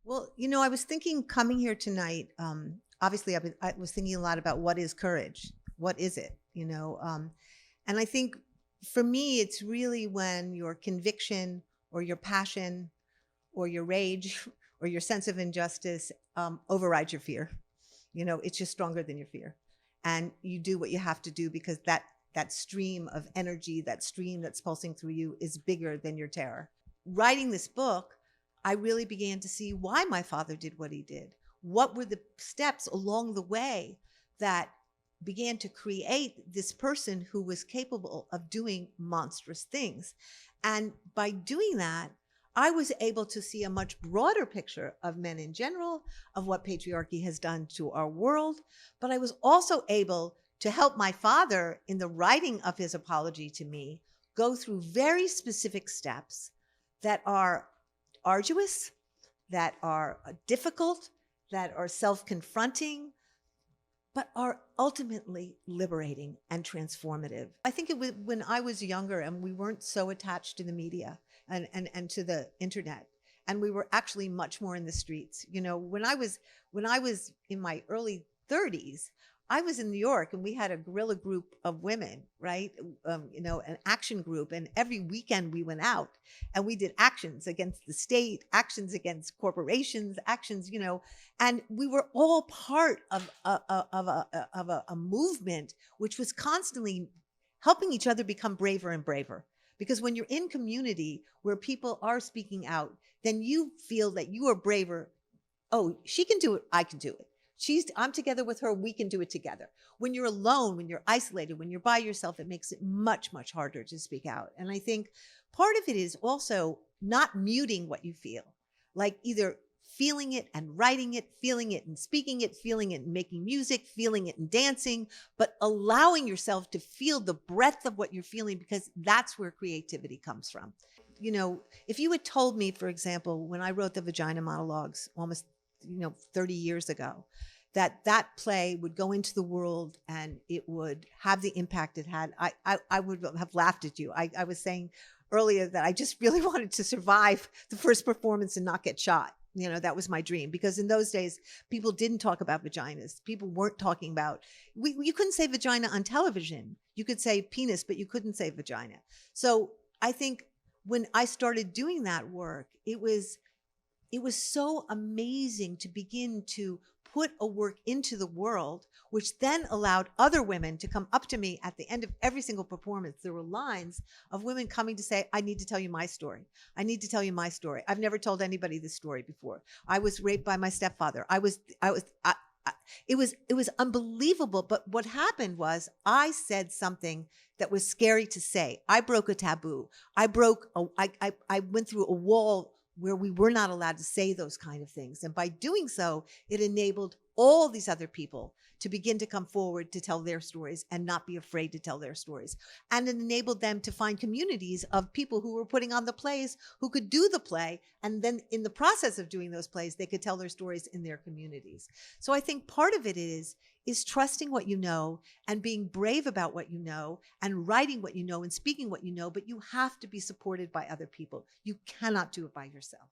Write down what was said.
Well, I was thinking coming here tonight, obviously I was thinking a lot about what is courage? What is it? And I think for me, it's really when your conviction or your passion or your rage or your sense of injustice overrides your fear. It's just stronger than your fear. And you do what you have to do because that stream of energy, that stream that's pulsing through you is bigger than your terror. Writing this book, I really began to see why my father did what he did. What were the steps along the way that began to create this person who was capable of doing monstrous things? And by doing that, I was able to see a much broader picture of men in general, of what patriarchy has done to our world. But I was also able to help my father in the writing of his apology to me go through very specific steps that are arduous, that are difficult, that are self-confronting, but are ultimately liberating and transformative. I think it was when I was younger and we weren't so attached to the media and to the internet, and we were actually much more in the streets. When I was in my early 30s, I was in New York and we had a guerrilla group of women, right? An action group. And every weekend we went out and we did actions against the state, actions against corporations, actions, and we were all part of a movement which was constantly helping each other become braver and braver. Because when you're in community where people are speaking out, then you feel that you are braver. Oh, she can do it. I can do it. I'm together with her. We can do it together. When you're alone, when you're isolated, when you're by yourself, it makes it much, much harder to speak out. And I think part of it is also not muting what you feel, like either feeling it and writing it, feeling it and speaking it, feeling it and making music, feeling it and dancing, but allowing yourself to feel the breadth of what you're feeling, because that's where creativity comes from. If you had told me, for example, when I wrote the Vagina Monologues almost 30 years ago, that play would go into the world and it would have the impact it had, I would have laughed at you. I was saying earlier that I just really wanted to survive the first performance and not get shot. That was my dream, because in those days, people didn't talk about vaginas. People weren't talking about, you couldn't say vagina on television. You could say penis, but you couldn't say vagina. So I think when I started doing that work, it was so amazing to begin to put a work into the world, which then allowed other women to come up to me at the end of every single performance. There were lines of women coming to say, I need to tell you my story. I need to tell you my story. I've never told anybody this story before. I was raped by my stepfather. It was unbelievable. But what happened was I said something that was scary to say. I broke a taboo. I went through a wall where we were not allowed to say those kind of things. And by doing so, it enabled all these other people to begin to come forward to tell their stories and not be afraid to tell their stories. And it enabled them to find communities of people who were putting on the plays, who could do the play. And then in the process of doing those plays, they could tell their stories in their communities. So I think part of it is trusting what you know and being brave about what you know and writing what you know and speaking what you know, but you have to be supported by other people. You cannot do it by yourself.